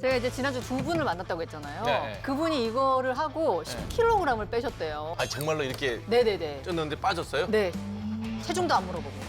제가 이제 지난주 두 분을 만났다고 했잖아요. 네. 그분이 이거를 하고 10kg을 빼셨대요. 아 정말로 이렇게 네네네. 쪘는데 빠졌어요? 네. 체중도 안 물어보고.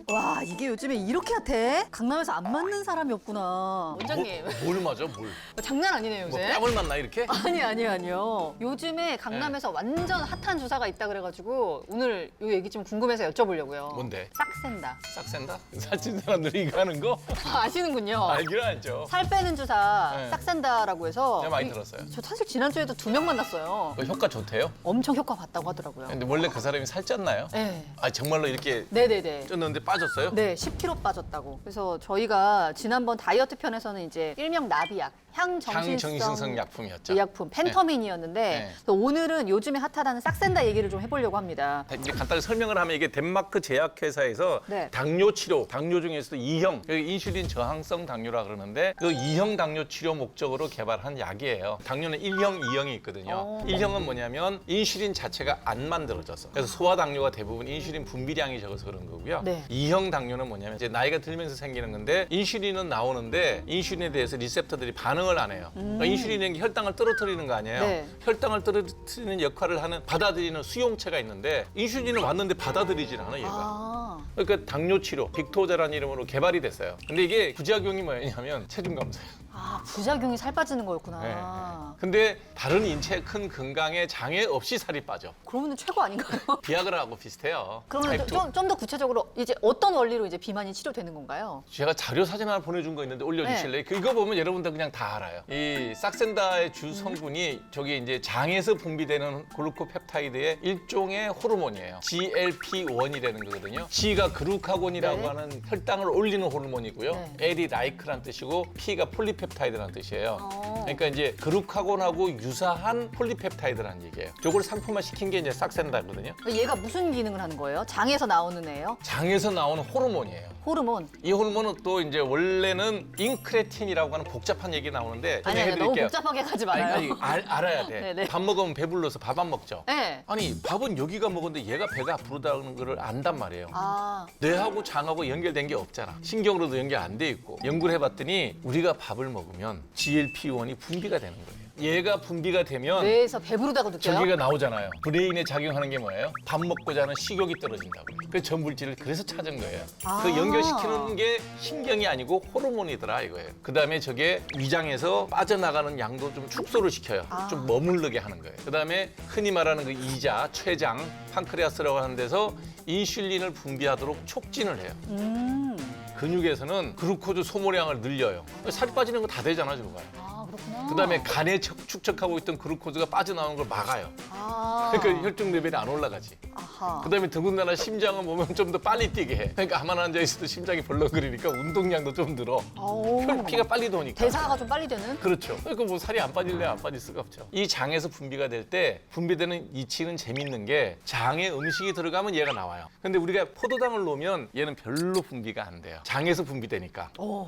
와, 이게 요즘에 이렇게 핫해? 강남에서 안 맞는 사람이 없구나. 원장님. 뭘 맞아? 뭘? 장난 아니네요, 뭐 요새. 뺨을 맞나 이렇게? 아니요. 요즘에 강남에서 완전 핫한 주사가 있다 그래가지고 오늘 요 얘기 좀 궁금해서 여쭤보려고요. 뭔데? 싹센다. 싹 센다? 살찐 사람들이 이거 하는 거? 아시는군요. 알긴 알죠. 살 빼는 주사 네. 싹센다라고 해서 제가 많이 들었어요. 저 사실 지난주에도 2명 만났어요. 그 효과 좋대요? 엄청 효과 봤다고 하더라고요. 근데 원래 그 사람이 살쪘나요? 네. 아 정말로 이렇게 네네네. 쪘는데 빠졌어요? 네, 10kg 빠졌다고. 그래서 저희가 지난번 다이어트 편에서는 이제 일명 나비약, 향정신성 향정신성 약품이었죠. 의약품 펜터민이었는데 네. 그래서 오늘은 요즘에 핫하다는 싹센다 얘기를 좀 해보려고 합니다. 이제 간단히 설명을 하면 이게 덴마크 제약회사에서 네. 당뇨 치료, 당뇨 중에서도 2형, 인슐린 저항성 당뇨라 그러는데 그 2형 당뇨 치료 목적으로 개발한 약이에요. 당뇨는 1형, 2형이 있거든요. 1형은 뭐냐면 인슐린 자체가 안 만들어져서 그래서 소아 당뇨가 대부분 인슐린 분비량이 적어서 그런 거고요. 네. 2형 당뇨는 뭐냐면 이제 나이가 들면서 생기는 건데 인슐린은 나오는데 인슐린에 대해서 리셉터들이 반응을 안 해요. 그러니까 인슐린은 혈당을 떨어뜨리는 거 아니에요. 네. 혈당을 떨어뜨리는 역할을 하는 받아들이는 수용체가 있는데 인슐린은 왔는데 받아들이질 않아 얘가. 아, 그러니까 당뇨 치료 빅토자라는 이름으로 개발이 됐어요. 근데 이게 부작용이 뭐냐면 체중 감소예요. 부작용이 살 빠지는 네. 거였구나. 근데 다른 인체 큰 건강에 장애 없이 살이 빠져. 그러면 최고 아닌가요? 비아그라하고 비슷해요. 그러면 타입 2. 좀 더 구체적으로 이제 어떤 원리로 이제 비만이 치료되는 건가요? 제가 자료 사진 하나 보내준 거 있는데 올려주실래요? 그거 보면 여러분들 그냥 다 알아요. 이 싹센다의 주 성분이 저기 이제 장에서 분비되는 글루코펩타이드의 일종의 호르몬이에요. GLP-1이라는 거거든요. G가 그루카곤이라고 네. 하는 혈당을 올리는 호르몬이고요. 네. L이 라이크란 뜻이고 P가 폴리펩타이드라는 뜻이에요. 어. 그러니까 이제 그루카곤하고 유사한 폴리펩타이드라는 얘기예요. 저걸 상품화 시킨 게 이제 싹센다거든요. 얘가 무슨 기능을 하는 거예요? 장에서 나오는 애예요? 장에서 나오는 호르몬이에요. 호르몬. 이 호르몬은 또 이제 원래는 인크레틴이라고 하는 복잡한 얘기 나오는데 아니, 너무 설명해드릴게요. 복잡하게 가지 말아요. 알아야 돼. 네네. 밥 먹으면 배불러서 밥 안 먹죠. 네. 아니 밥은 여기가 먹었는데 얘가 배가 부르다는 거를 안단 말이에요. 아, 뇌하고 장하고 연결된 게 없잖아. 신경으로도 연결 안 돼 있고. 연구를 해봤더니 우리가 밥을 먹으면 GLP-1이 분비가 되는 거예요. 얘가 분비가 되면 뇌에서 배부르다고 느껴요? 저기가 나오잖아요. 브레인에 작용하는 게 뭐예요? 밥 먹고자 하는 식욕이 떨어진다고. 그 전물질을 그래서 찾은 거예요. 아. 그 연결시키는 게 신경이 아니고 호르몬이더라 이거예요. 그다음에 저게 위장에서 빠져나가는 양도 좀 축소를 시켜요. 좀 머무르게 하는 거예요. 그다음에 흔히 말하는 그 이자, 췌장, 판크레아스라고 하는 데서 인슐린을 분비하도록 촉진을 해요. 근육에서는 글루코즈 소모량을 늘려요. 살이 빠지는 거 다 되잖아, 저거. 아, 그렇구나. 그다음에 간에 축적하고 있던 글루코즈가 빠져나오는 걸 막아요. 아, 그러니까 혈중 레벨이 안 올라가지. 아하. 그다음에 더군다나 심장은 보면 좀 더 빨리 뛰게 해. 그러니까 가만 앉아 있어도 심장이 벌렁거리니까 운동량도 좀 늘어. 아오. 피가 빨리 도니까. 대사가 좀 빨리 되는? 그렇죠. 그러니까 뭐 살이 안 빠질래 안 빠질 수가 없죠. 이 장에서 분비가 될 때 분비되는 이치는 재밌는 게 장에 음식이 들어가면 얘가 나와요. 근데 우리가 포도당을 놓으면 얘는 별로 분비가 안 돼요. 장에서 분비되니까. 오,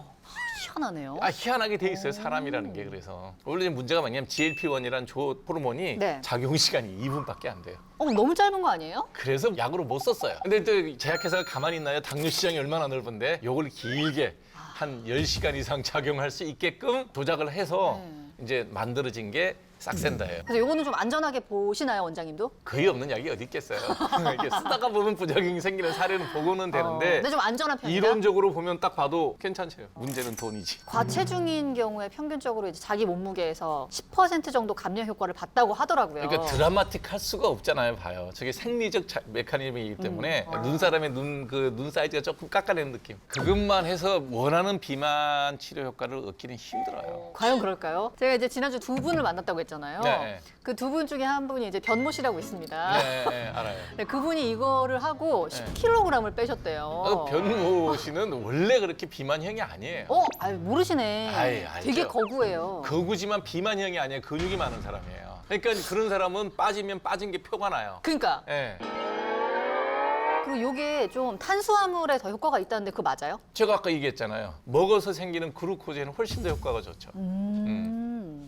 희한하네요. 희한하게 돼 있어요, 사람이라는 게. 그래서 원래 문제가 뭐냐면 GLP-1이라는 조 호르몬이 네. 작용 시간이 2분밖에 안 돼요. 너무 짧은 거 아니에요? 그래서 약으로 못 썼어요. 근데 또 제약회사가 가만히 있나요? 당뇨 시장이 얼마나 넓은데 요걸 길게 한 10시간 이상 작용할 수 있게끔 조작을 해서 이제 만들어진 게 싹센다예요. 그래서 요거는 좀 안전하게 보시나요, 원장님도? 거의 없는 약이 어디 있겠어요. 이렇게 쓰다가 보면 부작용이 생기는 사례는 보고는 되는데 근데 좀 안전한 편이다? 이론적으로 보면 딱 봐도 괜찮죠. 문제는 돈이지. 과체중인 경우에 평균적으로 이제 자기 몸무게에서 10% 정도 감량 효과를 봤다고 하더라고요. 그러니까 드라마틱할 수가 없잖아요. 봐요. 저게 생리적 메커니즘이기 때문에 눈사람의 눈 사이즈가 조금 깎아내는 느낌. 그것만 해서 원하는 비만 치료 효과를 얻기는 힘들어요. 과연 그럴까요? 제가 이제 지난주 두 분을 만났다고 했잖아요. 네. 그 두 분 중에 한 분이 이제 변모 씨라고 있습니다. 네, 알아요. 네, 그분이 이거를 하고 10kg을 빼셨대요. 변모 씨는 원래 그렇게 비만형이 아니에요. 모르시네. 아이, 알죠. 되게 거구예요. 거구지만 비만형이 아니에요. 근육이 많은 사람이에요. 그러니까 그런 사람은 빠지면 빠진 게 표가 나요. 그러니까. 예. 그리고 요게 좀 탄수화물에 더 효과가 있다는데 그거 맞아요? 제가 아까 얘기했잖아요. 먹어서 생기는 글루코즈에는 훨씬 더 효과가 좋죠.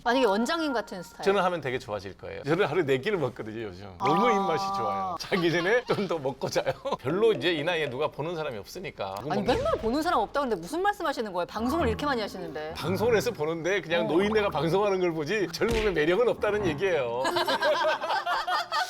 만약에 원장님 같은 스타일. 저는 하면 되게 좋아질 거예요. 저는 하루에 4끼를 먹거든요, 요즘. 너무 입맛이 좋아요. 자기 전에 좀 더 먹고 자요. 별로 이제 이 나이에 누가 보는 사람이 없으니까. 아니 맨날 보는 사람 없다고 하는데 무슨 말씀하시는 거예요? 방송을 이렇게 많이 하시는데. 방송을 해서 보는데 그냥 노인네가 방송하는 걸 보지 젊음의 매력은 없다는 얘기예요.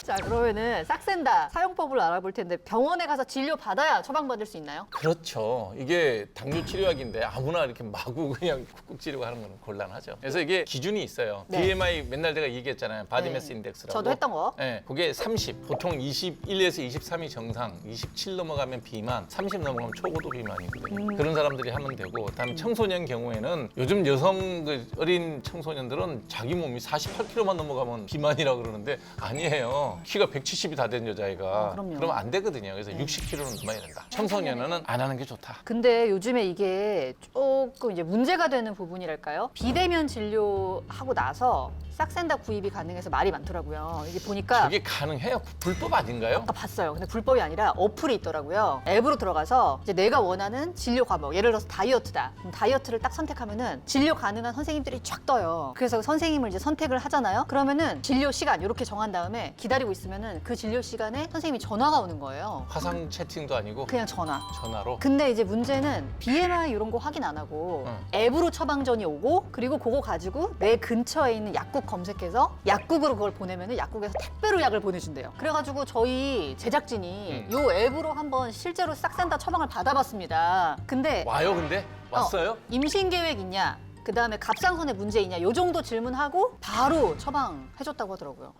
자 그러면은 싹센다 사용법을 알아볼 텐데 병원에 가서 진료 받아야 처방받을 수 있나요? 그렇죠. 이게 당뇨 치료약인데 아무나 이렇게 마구 그냥 쿡쿡 찌르고 하는 건 곤란하죠. 그래서 이게 기준이 있어요. 네. BMI 맨날 제가 얘기했잖아요. 바디매스 네. 인덱스라고. 저도 했던 거. 네, 그게 30. 보통 21에서 23이 정상, 27 넘어가면 비만, 30 넘어가면 초고도 비만이거든요. 그런 사람들이 하면 되고, 그다음에 청소년 경우에는 요즘 여성 그 어린 청소년들은 자기 몸이 48kg만 넘어가면 비만이라고 그러는데 아니에요. 키가 170이 다 된 여자애가 그럼요. 그러면 안 되거든요. 그래서 네. 60kg는 넘어야 된다. 청소년은 안 하는 게 좋다. 근데 요즘에 이게 조금 이제 문제가 되는 부분이랄까요? 비대면 진료하고 나서 싹센다 구입이 가능해서 말이 많더라고요. 이게 보니까 그게 가능해요? 불법 아닌가요? 아까 봤어요. 근데 불법이 아니라 어플이 있더라고요. 앱으로 들어가서 이제 내가 원하는 진료 과목, 예를 들어서 다이어트다. 그럼 다이어트를 딱 선택하면은 진료 가능한 선생님들이 쫙 떠요. 그래서 선생님을 이제 선택을 하잖아요. 그러면은 진료 시간 이렇게 정한 다음에 기다리고 있으면은 그 진료 시간에 선생님이 전화가 오는 거예요. 화상 채팅도 아니고 그냥 전화. 전화로. 근데 이제 문제는 BMI 이런 거 확인 안 하고 앱으로 처방전이 오고 그리고 그거 가지고 내 근처에 있는 약국 검색해서 약국으로 그걸 보내면은 약국에서 택배로 약을 보내준대요. 그래가지고 저희 제작진이 요 앱으로 한번 실제로 싹센다 처방을 받아봤습니다. 근데 와요, 근데? 왔어요? 임신 계획 있냐? 그 다음에 갑상선에 문제 있냐? 요 정도 질문하고 바로 처방해줬다고 하더라고요.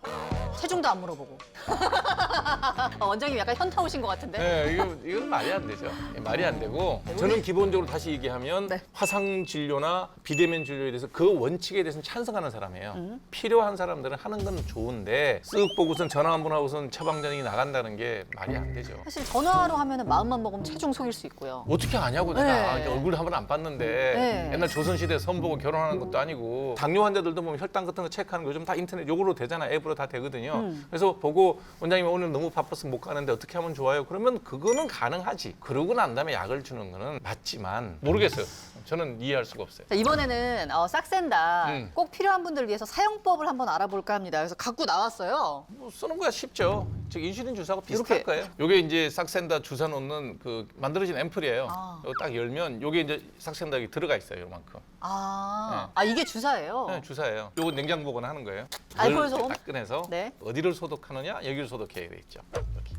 체중도 안 물어보고. 원장님 약간 현타 오신 것 같은데? 네, 이건 말이 안 되죠. 말이 안 되고 저는 기본적으로 다시 얘기하면 네. 화상 진료나 비대면 진료에 대해서 그 원칙에 대해서는 찬성하는 사람이에요. 필요한 사람들은 하는 건 좋은데 쓱 보고선 전화 한 번 하고선 처방전이 나간다는 게 말이 안 되죠. 사실 전화로 하면은 마음만 먹으면 체중 속일 수 있고요. 어떻게 아냐고 내가 네. 얼굴 한 번 안 봤는데 네. 옛날 조선시대 선보고 결혼하는 것도 아니고 당뇨 환자들도 보면 혈당 같은 거 체크하는 거 요즘 다 인터넷 요거로 되잖아. 앱으로 다 되거든요. 그래서 보고 원장님 오늘 너무 바빠서 못 가는데 어떻게 하면 좋아요? 그러면 그거는 가능하지. 그러고 난 다음에 약을 주는 거는 맞지만 모르겠어요. 저는 이해할 수가 없어요. 자, 이번에는 싹센다 꼭 필요한 분들을 위해서 사용법을 한번 알아볼까 합니다. 그래서 갖고 나왔어요. 뭐 쓰는 거야 쉽죠. 즉 인슐린 주사하고 비슷할 이렇게. 거예요. 요게 이제 싹센다 주사 놓는 그 만들어진 앰플이에요. 아. 이거 딱 열면 요게 이제 싹센다 여기 들어가 있어요. 요만큼. 이게 주사예요? 네, 주사예요. 요거 냉장 보관을 하는 거예요. 알코올 물 소금? 딱 꺼내서 네. 어디를 소독하느냐? 여기를 소독해야 돼 있죠. 여기.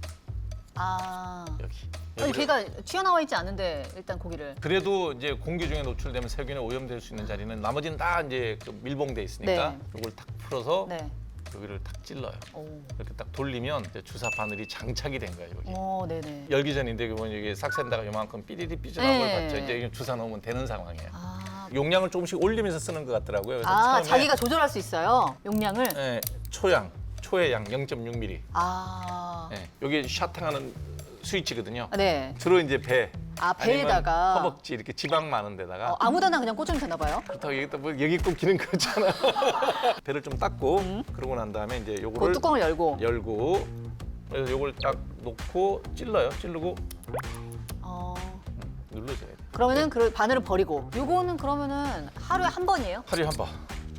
여기. 아니, 여기를- 걔가 튀어나와 있지 않은데 일단 고기를. 그래도 이제 공기 중에 노출되면 세균에 오염될 수 있는 자리는 나머지는 다 이제 그 밀봉돼 있으니까 네. 요걸 딱 풀어서 네. 여기를 딱 찔러요. 오. 이렇게 딱 돌리면 이제 주사 바늘이 장착이 된 거예요. 여기. 네네. 열기 전인데 그러면 여기 싹센다가 요만큼 삐리리 삐져나온 네. 걸 봤죠. 이제 주사 넣으면 되는 상황이에요. 아, 용량을 조금씩 올리면서 쓰는 것 같더라고요. 그래서 처음에 자기가 조절할 수 있어요. 용량을. 네, 초의 양 0.6mm. 네, 여기 샤탕하는 스위치거든요. 네. 주로 이제 배. 배에다가. 아니면 허벅지 이렇게 지방 많은 데다가 아무데나 그냥 꽂으면 되나 봐요. 그렇다고 여기 뭐 여기 꽂히는 거잖아. 배를 좀 닦고 그러고 난 다음에 이제 그 요거를 뚜껑을 열고. 열고 그래서 요걸 딱 놓고 찔러요. 찌르고 눌러줘야 돼. 그러면은 그 바늘을 버리고. 요거는 그러면은 하루에 한 번이에요? 하루에 한 번.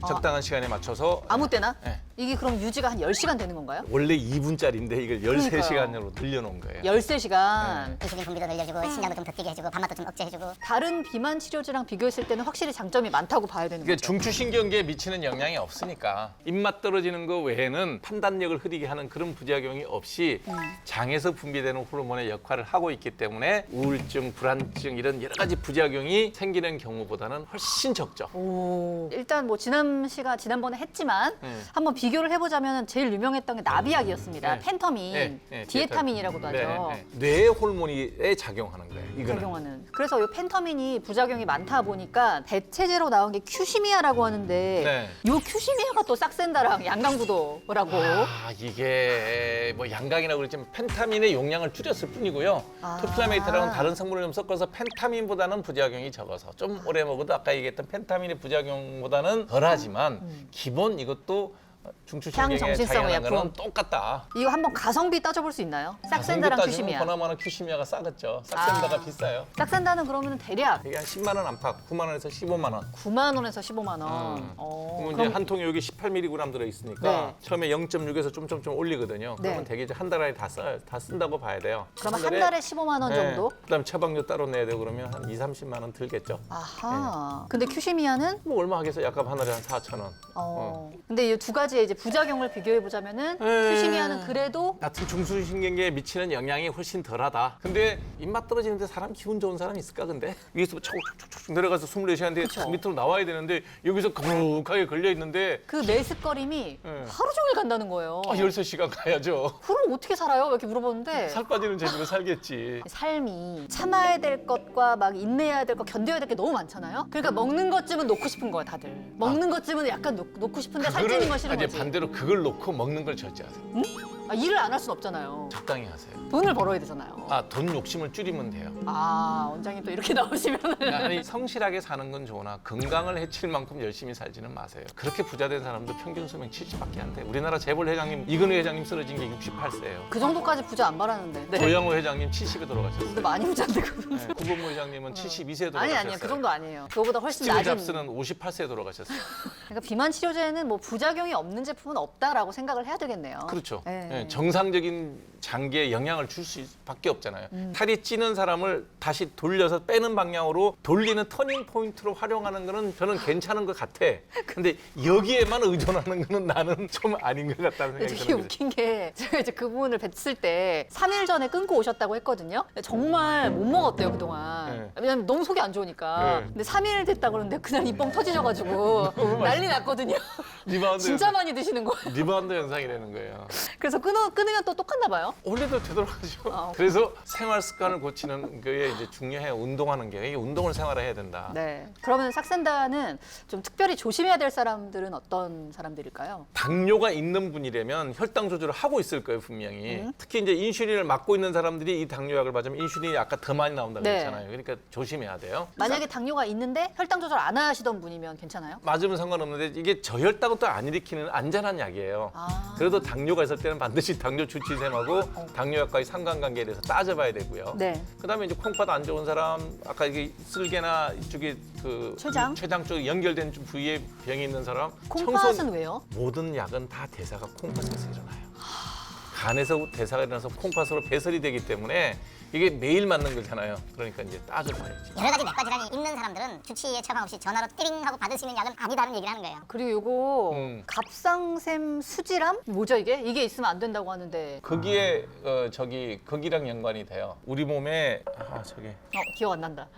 적당한 시간에 맞춰서 아무 때나? 네. 이게 그럼 유지가 한 10시간 되는 건가요? 원래 2분짜리인데 이걸 그러니까요. 13시간으로 늘려놓은 거예요. 13시간. 인슐린 분비도 늘려주고 심장도 좀 더 뛰게 해주고 밥맛도 좀 억제해주고 다른 비만 치료제랑 비교했을 때는 확실히 장점이 많다고 봐야 되는 이게 거죠. 중추신경계에 미치는 영향이 없으니까 입맛 떨어지는 거 외에는 판단력을 흐리게 하는 그런 부작용이 없이 장에서 분비되는 호르몬의 역할을 하고 있기 때문에 우울증, 불안증 이런 여러 가지 부작용이 생기는 경우보다는 훨씬 적죠. 오. 일단 뭐 지난번에 했지만 한번 비교를 해보자면 제일 유명했던 게 나비약이었습니다. 네. 펜터민, 네, 네, 디에타민이라고도 하죠. 뇌 호르몬에 작용하는 거예요. 이거는. 작용하는. 그래서 이 펜터민이 부작용이 많다 보니까 대체제로 나온 게 큐시미아라고 하는데 네. 이 큐시미아가 또 싹센다랑 양강구도라고. 이게 뭐 양강이라고 그랬지만 펜타민의 용량을 줄였을 뿐이고요. 토플라메이트라는 다른 성분을 좀 섞어서 펜타민보다는 부작용이 적어서 좀 오래 먹어도 아까 얘기했던 펜타민의 부작용보다는 덜하지만 기본 이것도 중추신경에 향정신성 작용하는 거는 의약품. 똑같다. 이거 한번 가성비 따져볼 수 있나요? 싹센다랑 큐시미아. 보나마나 큐시미아가 싸겠죠. 싹센다가 비싸요. 싹센다는 그러면 대략 이게 한 10만 원 안팎, 9만 원에서 15만 원. 9만 원에서 15만 원. 그러면 이제 그럼 한 통에 여기 18mg 들어 있으니까 네. 처음에 0.6에서 좀 올리거든요. 네. 그러면 되게 이제 한 달 안에 다 쓴다고 봐야 돼요. 그러면 한 달에 15만 원 정도? 그다음에 처방료 따로 내야 되고 그러면 한 2, 30만 원 들겠죠. 아하. 근데 큐시미아는 뭐 얼마 하겠어? 약값 하나에 한 4천 원. 근데 이 두 가지의 이제 부작용을 비교해 보자면은 네. 큐시미아는 그래도 같은 중추신경계에 미치는 영향이 훨씬 덜하다. 근데 입맛 떨어지는데 사람 기분 좋은 사람 있을까 근데? 위에서 촉촉촉촉 내려가서 24시간 뒤에 그쵸. 밑으로 나와야 되는데 여기서 거룩하게 걸려 있는데 그 메스꺼림이 하루 종일 간다는 거예요. 13시간 가야죠. 그럼 어떻게 살아요? 이렇게 물어보는데 살 빠지는 재미로 살겠지. 삶이 참아야 될 것과 막 인내해야 될 것, 견뎌야 될 게 너무 많잖아요. 그러니까 먹는 것쯤은 놓고 싶은 거야, 다들. 먹는 것쯤은 약간 놓고 싶은데 살찌는 건 싫은 이제 거지. 반대로 그걸 놓고 먹는 걸 절제하세요. 일을 안 할 순 없잖아요. 적당히 하세요. 돈을 벌어야 되잖아요. 돈 욕심을 줄이면 돼요. 원장님 또 이렇게 나오시면은. 아니 성실하게 사는 건 좋으나 건강을 해칠 만큼 열심히 살지는 마세요. 그렇게 부자된 사람도 평균 수명 70밖에 안 돼. 우리나라 재벌 회장님 이근우 회장님 쓰러진 게 68세예요. 그 정도까지 부자 안 바라는데. 네. 조양호 회장님 70에 돌아가셨어요. 근데 많이 부자인데 그분. 네, 구본모 회장님은 72세에 돌아가셨어요. 아니요. 그 정도 아니에요. 그거보다 훨씬 스티브 낮은. 잡스는 58세에 돌아가셨어요. 그러니까 비만 치료제는 뭐 부작용이 없는 제품은 없다라고 생각을 해야 되겠네요. 그렇죠. 네. 네, 정상적인 장기에 영향을 줄 수밖에 없잖아요. 살이 찌는 사람을 다시 돌려서 빼는 방향으로 돌리는 터닝 포인트로 활용하는 거는 저는 괜찮은 것 같아. 근데 여기에만 의존하는 거는 나는 좀 아닌 것 같다는 생각이 되게 드는 거죠. 웃긴 게 제가 이제 그분을 뵀을 때 3일 전에 끊고 오셨다고 했거든요. 근데 정말 못 먹었대요 그동안. 네. 왜냐면 너무 속이 안 좋으니까. 네. 근데 3일 됐다 그러는데 그날 입뻥 터지셔가지고 난리 났거든요. 리바운드 진짜 많이 드시는 거예요. 리바운드 현상이라는 거예요. 그래서 끊으면 또 똑같나 봐요. 원래도 되돌아가죠. 아, 그래서 생활 습관을 고치는 게 이제 중요해요. 운동하는 게. 이게 운동을 생활해야 된다. 네. 그러면 삭센다는 좀 특별히 조심해야 될 사람들은 어떤 사람들일까요? 당뇨가 있는 분이라면 혈당 조절을 하고 있을 거예요, 분명히. 특히 이제 인슐린을 맞고 있는 사람들이 이 당뇨약을 맞으면 인슐린이 아까 더 많이 나온다고 네. 했잖아요. 그러니까 조심해야 돼요. 만약에 당뇨가 있는데 혈당 조절 안 하시던 분이면 괜찮아요? 맞으면 상관없는데 이게 저혈당은 또 안 일으키는 안전한 약이에요. 그래도 당뇨가 있을 때는 반드시 당뇨 주치의쌤하고 당뇨약과의 상관관계에 대해서 따져봐야 되고요. 네. 그다음에 이제 콩팥 안 좋은 사람, 아까 이게 쓸개나 이쪽에 그 췌장 쪽 연결된 부위에 병이 있는 사람, 콩팥은 왜요? 모든 약은 다 대사가 콩팥에서 일어나요. 간에서 대사가 일어나서 콩팥으로 배설이 되기 때문에 이게 매일 맞는 거잖아요. 그러니까 이제 따져봐야지. 여러 가지 내과 질환이 있는 사람들은 주치의의 처방 없이 전화로 띠링 하고 받을 수 있는 약은 아니다는 얘기를 하는 거예요. 그리고 요거 갑상샘 수질암? 뭐죠 이게? 이게 있으면 안 된다고 하는데 거기에 거기랑 연관이 돼요. 우리 몸에 기억 안 난다.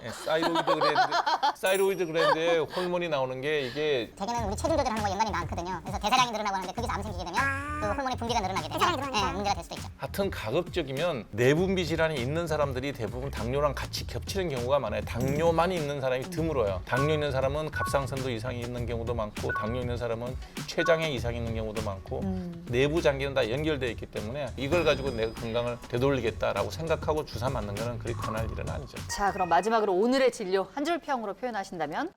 사이로이드 그랜드에 호르몬이 나오는 게 이게 대개는 우리 체중 조절하는 거 연관이 많거든요. 그래서 대사량이 늘어나고 하는데 거기서 암 생기게 되면 또 호르몬의 분비가 늘어나게 되면 문제가 될 수도 있죠. 하여튼 가급적이면 내분비 질환이 있는 사람들이 대부분 당뇨랑 같이 겹치는 경우가 많아요. 당뇨만 있는 사람이 드물어요. 당뇨 있는 사람은 갑상선도 이상이 있는 경우도 많고 당뇨 있는 사람은 췌장에 이상이 있는 경우도 많고 내부 장기는 다 연결되어 있기 때문에 이걸 가지고 내가 건강을 되돌리겠다라고 생각하고 주사 맞는 거는 그리 권할 일은 아니죠. 자, 그럼 마지막으로 오늘의 진료 한 줄 평으로 표현하신다면?